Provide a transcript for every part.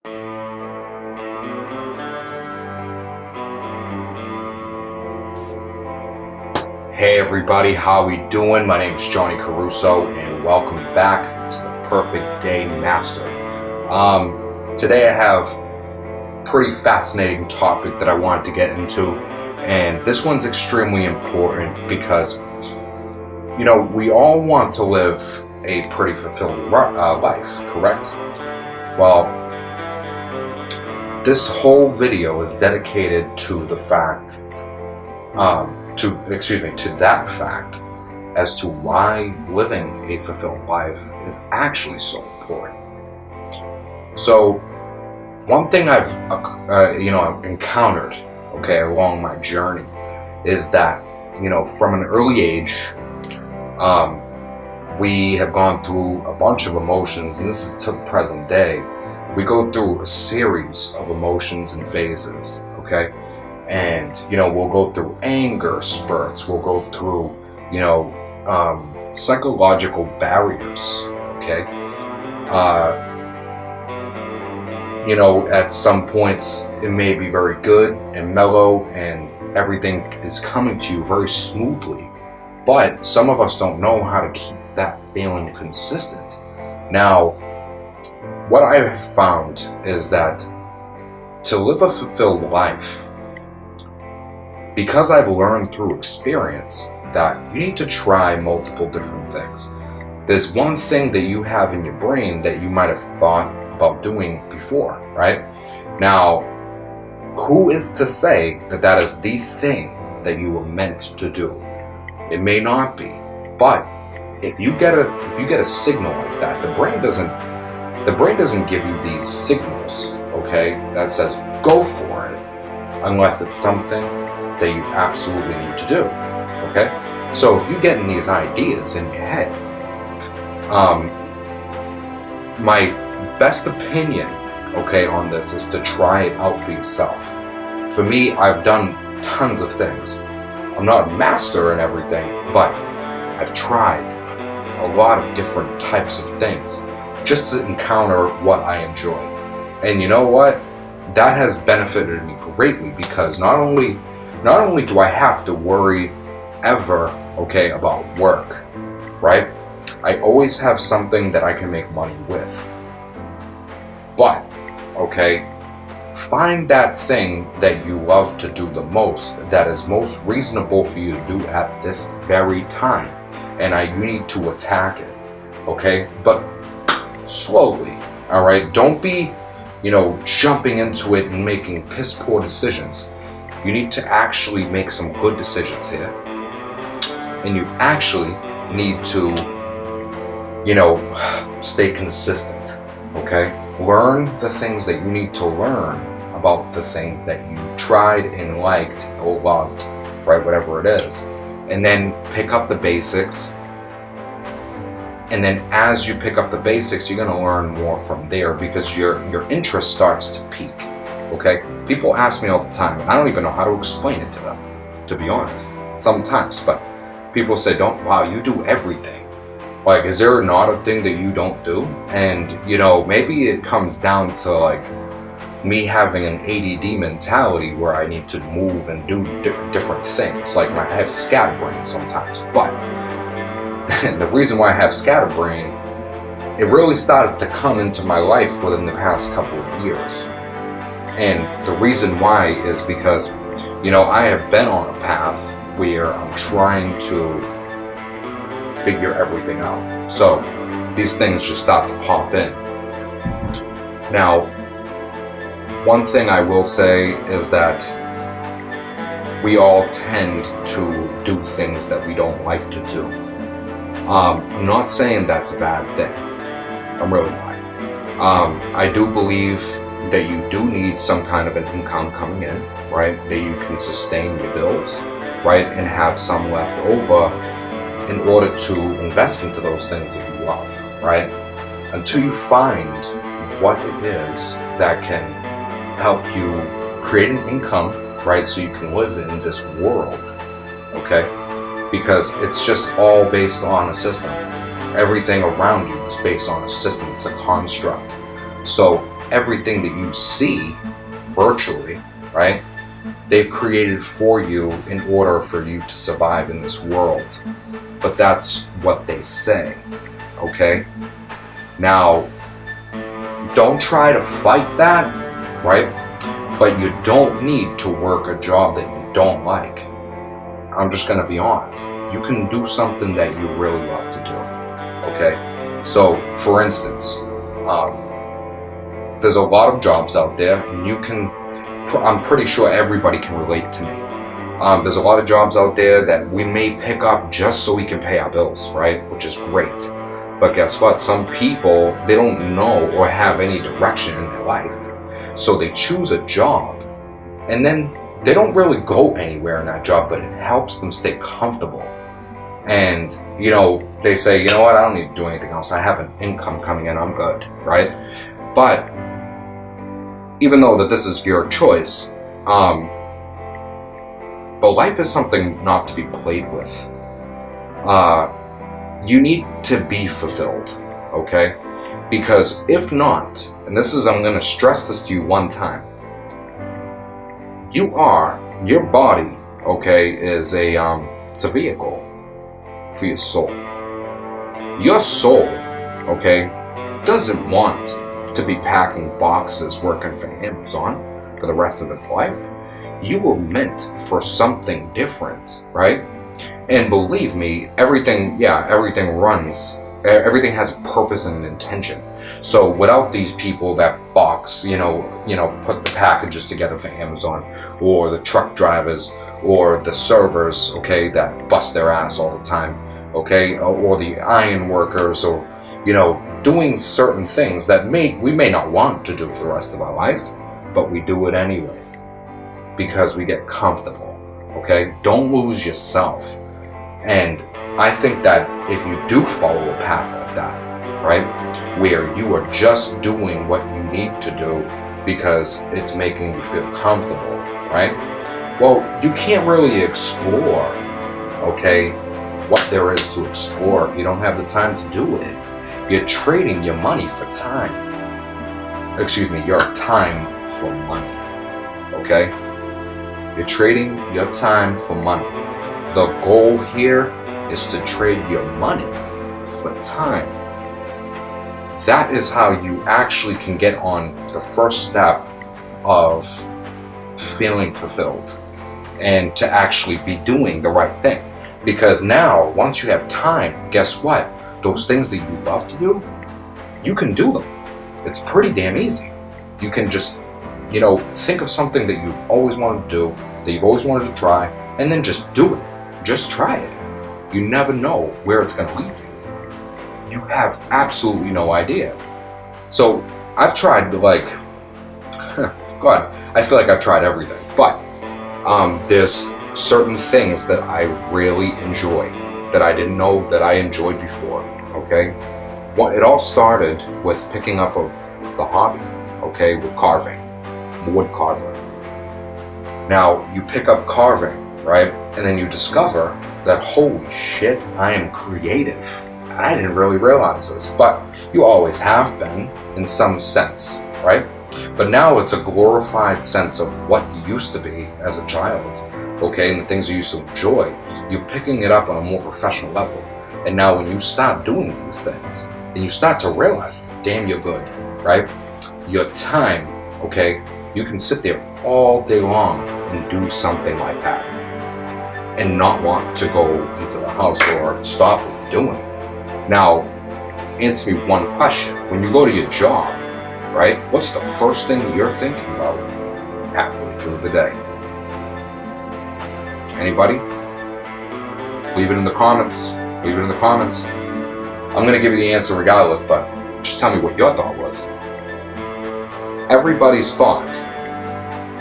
Hey everybody, how we doing? My name is Johnny Caruso and welcome back to the Perfect Day Master. Today I have a pretty fascinating topic that I wanted to get into, and this one's extremely important because, we all want to live a pretty fulfilling life, correct? Well, this whole video is dedicated to the fact, to that fact as to why living a fulfilled life is actually so important. So, one thing I've encountered, along my journey is that, from an early age, we have gone through a bunch of emotions, and this is to the present day. We go through a series of emotions and phases, okay? And, we'll go through anger spurts, we'll go through, psychological barriers, okay? At some points it may be very good and mellow and everything is coming to you very smoothly, but some of us don't know how to keep that feeling consistent. Now, what I have found is that to live a fulfilled life, because I've learned through experience that you need to try multiple different things. There's one thing that you have in your brain that you might have thought about doing before, right? Now, who is to say that that is the thing that you were meant to do? It may not be, but if you get a signal like that, the brain doesn't give you these signals, that says go for it, unless it's something that you absolutely need to do, So if you get these ideas in your head, my best opinion, on this is to try it out for yourself. For me, I've done tons of things. I'm not a master in everything, but I've tried a lot of different types of things just to encounter what I enjoy. And you know what? That has benefited me greatly because not only do I have to worry ever, about work, right? I always have something that I can make money with. But, find that thing that you love to do the most, that is most reasonable for you to do at this very time. And you need to attack it, But slowly, all right? Don't be, jumping into it and making piss poor decisions. You need to actually make some good decisions here. And you actually need to, stay consistent, Learn the things that you need to learn about the thing that you tried and liked or loved, right? Whatever it is. And then pick up the basics. And then as you pick up the basics, you're going to learn more from there because your interest starts to peak, People ask me all the time, and I don't even know how to explain it to them, to be honest, sometimes. But people say, wow, you do everything. Like, is there not a thing that you don't do? And, maybe it comes down to, me having an ADD mentality where I need to move and do different things. Like, I have scatterbrain sometimes. But the reason why I have scatterbrain, it really started to come into my life within the past couple of years. And the reason why is because, I have been on a path where I'm trying to figure everything out. So these things just start to pop in. Now, one thing I will say is that we all tend to do things that we don't like to do. I'm not saying that's a bad thing. I'm really not. I do believe that you do need some kind of an income coming in, right? That you can sustain your bills, right? And have some left over in order to invest into those things that you love, right? Until you find what it is that can help you create an income, right? So you can live in this world, Because it's just all based on a system. Everything around you is based on a system. It's a construct. So everything that you see virtually, right? They've created for you in order for you to survive in this world. But that's what they say, okay? Now, don't try to fight that, right? But you don't need to work a job that you don't like. I'm just gonna be honest. You can do something that you really love to do, okay? So, for instance, there's a lot of jobs out there, and I'm pretty sure everybody can relate to me. There's a lot of jobs out there that we may pick up just so we can pay our bills, right? Which is great. But guess what? Some people, they don't know or have any direction in their life. So they choose a job, and then they don't really go anywhere in that job, but it helps them stay comfortable. And, they say, you know what, I don't need to do anything else. I have an income coming in, I'm good, right? But even though that this is your choice, but life is something not to be played with. You need to be fulfilled, okay? Because if not, and I'm going to stress this to you one time, your body, okay, is it's a vehicle for your soul. Your soul, okay, doesn't want to be packing boxes working for Amazon for the rest of its life. You were meant for something different, right? And believe me, everything runs, everything has a purpose and an intention. So without these people that box, put the packages together for Amazon, or the truck drivers, or the servers, okay, that bust their ass all the time, okay, or the iron workers, or, doing certain things that we may not want to do for the rest of our life, but we do it anyway because we get comfortable, okay? Don't lose yourself. And I think that if you do follow a path like that, right, where you are just doing what you need to do because it's making you feel comfortable, right, well, you can't really explore, okay, what there is to explore if you don't have the time to do it. You're trading your money for time. Your time for money, okay? You're trading your time for money. The goal here is to trade your money for time. That is how you actually can get on the first step of feeling fulfilled and to actually be doing the right thing. Because now, once you have time, guess what? Those things that you love to do, you can do them. It's pretty damn easy. You can just, think of something that you've always wanted to do, that you've always wanted to try, and then just do it. Just try it. You never know where it's going to lead you. You have absolutely no idea. So I've tried God, I feel like I've tried everything. But there's certain things that I really enjoy that I didn't know that I enjoyed before, okay? It all started with picking up of the hobby, okay, with carving, wood carving. Now, you pick up carving, right? And then you discover that, holy shit, I am creative. I didn't really realize this, but you always have been in some sense, right? But now it's a glorified sense of what you used to be as a child, okay, and the things you used to enjoy. You're picking it up on a more professional level. And now when you start doing these things, and you start to realize, damn, you're good, right? Your time, okay, you can sit there all day long and do something like that and not want to go into the house or stop what you're doing. Now, answer me one question. When you go to your job, right, what's the first thing you're thinking about halfway through the day? Anybody? Leave it in the comments. Leave it in the comments. I'm going to give you the answer regardless, but just tell me what your thought was. Everybody's thought,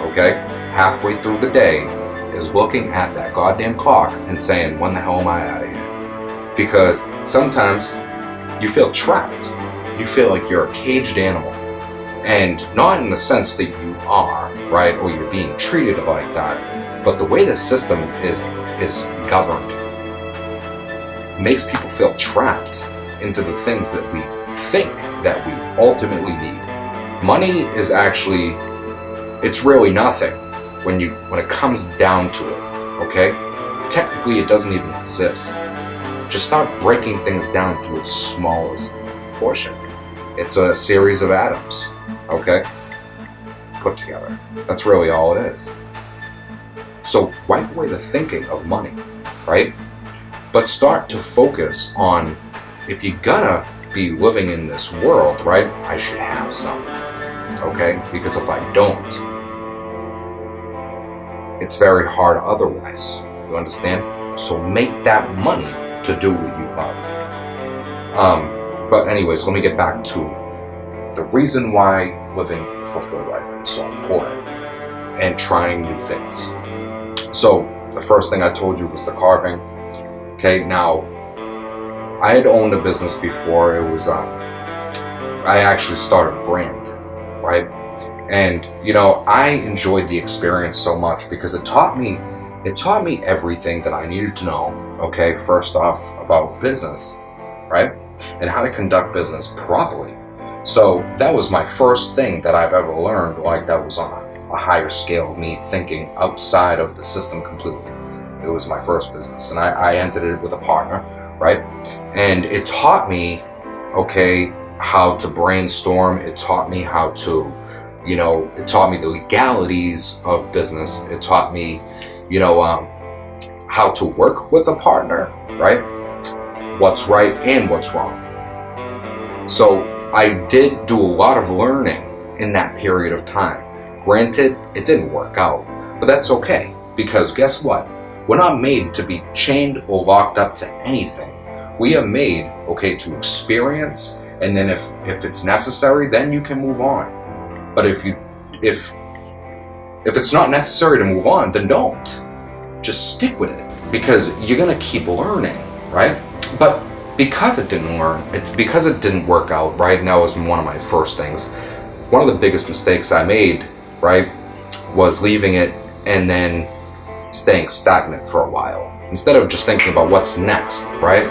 okay, halfway through the day is looking at that goddamn clock and saying, when the hell am I out of here? Because sometimes you feel trapped. You feel like you're a caged animal. And not in the sense that you are, right, or you're being treated like that, but the way the system is governed makes people feel trapped into the things that we think that we ultimately need. Money is actually, it's really nothing when it comes down to it, okay? Technically, it doesn't even exist. Just start breaking things down to its smallest portion. It's a series of atoms, okay? Put together. That's really all it is. So wipe away the thinking of money, right? But start to focus on, if you're gonna be living in this world, right, I should have some, okay? Because if I don't, it's very hard otherwise, you understand? So make that money to do what you love. But anyways, let me get back to the reason why living a fulfilled life is so important and trying new things. So the first thing I told you was the carving. Okay, now I had owned a business before. It was I actually started a brand, right? And I enjoyed the experience so much because it taught me everything that I needed to know. Okay, first off about business, right? And how to conduct business properly. So that was my first thing that I've ever learned, like that was on a higher scale of me thinking outside of the system completely. It was my first business, and I entered it with a partner, right? And it taught me, okay, how to brainstorm. It taught me how to, it taught me the legalities of business. It taught me, how to work with a partner, right? What's right and what's wrong. So I did do a lot of learning in that period of time. Granted, it didn't work out, but that's okay, because guess what? We're not made to be chained or locked up to anything. We are made, okay, to experience, and then if it's necessary, then you can move on. But if it's not necessary to move on, then don't. Just stick with it, because you're gonna keep learning, right? But because it didn't work out, right? And that was one of my first things. One of the biggest mistakes I made, right, was leaving it and then staying stagnant for a while. Instead of just thinking about what's next, right?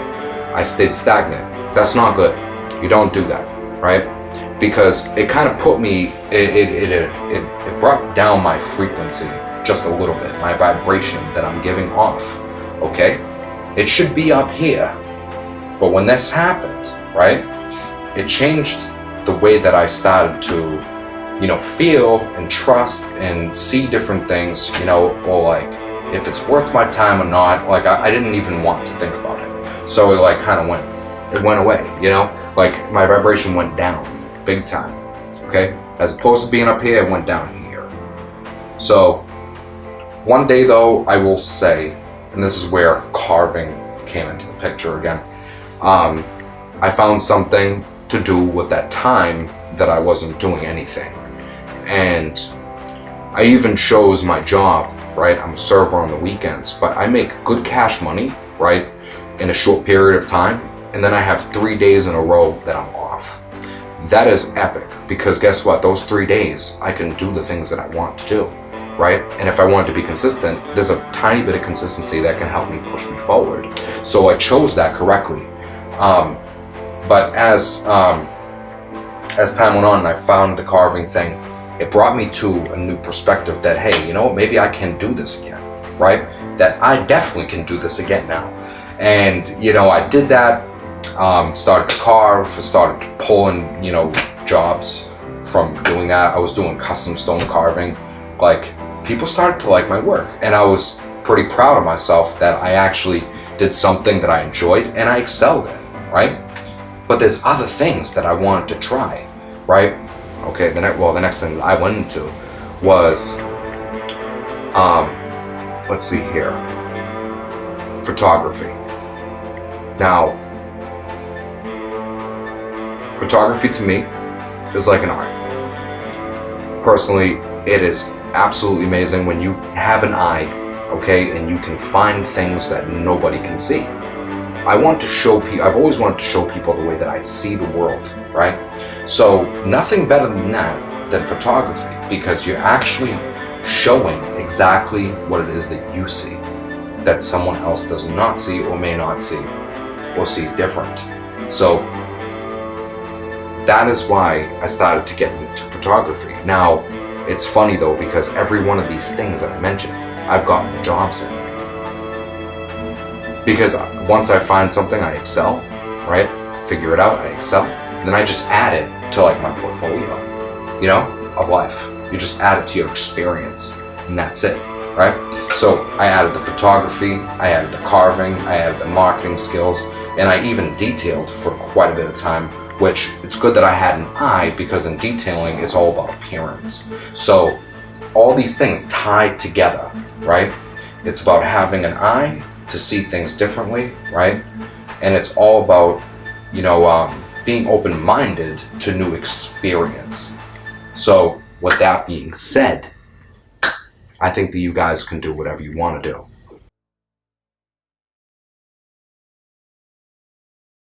I stayed stagnant. That's not good. You don't do that, right? Because it kind of put me, it brought down my frequency just a little bit, my vibration that I'm giving off, okay? It should be up here. But when this happened, right, it changed the way that I started to, feel and trust and see different things, or like if it's worth my time or not. Like I didn't even want to think about it. So it like kind of went away, like my vibration went down big time, okay? As opposed to being up here, it went down here. So one day though, I will say, and this is where carving came into the picture again, I found something to do with that time that I wasn't doing anything. And I even chose my job, right? I'm a server on the weekends, but I make good cash money, right, in a short period of time. And then I have 3 days in a row that I'm off. That is epic, because guess what? Those 3 days, I can do the things that I want to do, right? And if I want to be consistent, there's a tiny bit of consistency that can help me push me forward. So I chose that correctly. But as time went on and I found the carving thing, it brought me to a new perspective that, hey, maybe I can do this again, right? That I definitely can do this again now. And, I did that, started to carve, started pulling, jobs from doing that. I was doing custom stone carving. Like, people started to like my work, and I was pretty proud of myself that I actually did something that I enjoyed and I excelled in, right? But there's other things that I wanted to try, right? Okay, the next thing that I went into was, let's see here, photography. Now, photography to me is like an art. Personally, it is absolutely amazing when you have an eye, okay, and you can find things that nobody can see. I've always wanted to show people the way that I see the world, right? So nothing better than that than photography, because you're actually showing exactly what it is that you see, that someone else does not see or may not see, or sees different. So that is why I started to get into photography. photography. Now, it's funny though, because every one of these things that I mentioned, I've gotten jobs in. Because once I find something, I excel, right? Figure it out, I excel. Then I just add it to like my portfolio, you know, of life. You just add it to your experience, and that's it, right? So I added the photography, I added the carving, I added the marketing skills, and I even detailed for quite a bit of time, which it's good that I had an eye, because in detailing, it's all about appearance. So all these things tied together, right? It's about having an eye to see things differently, right? And it's all about, you know, being open-minded to new experience. So with that being said, I think that you guys can do whatever you want to do.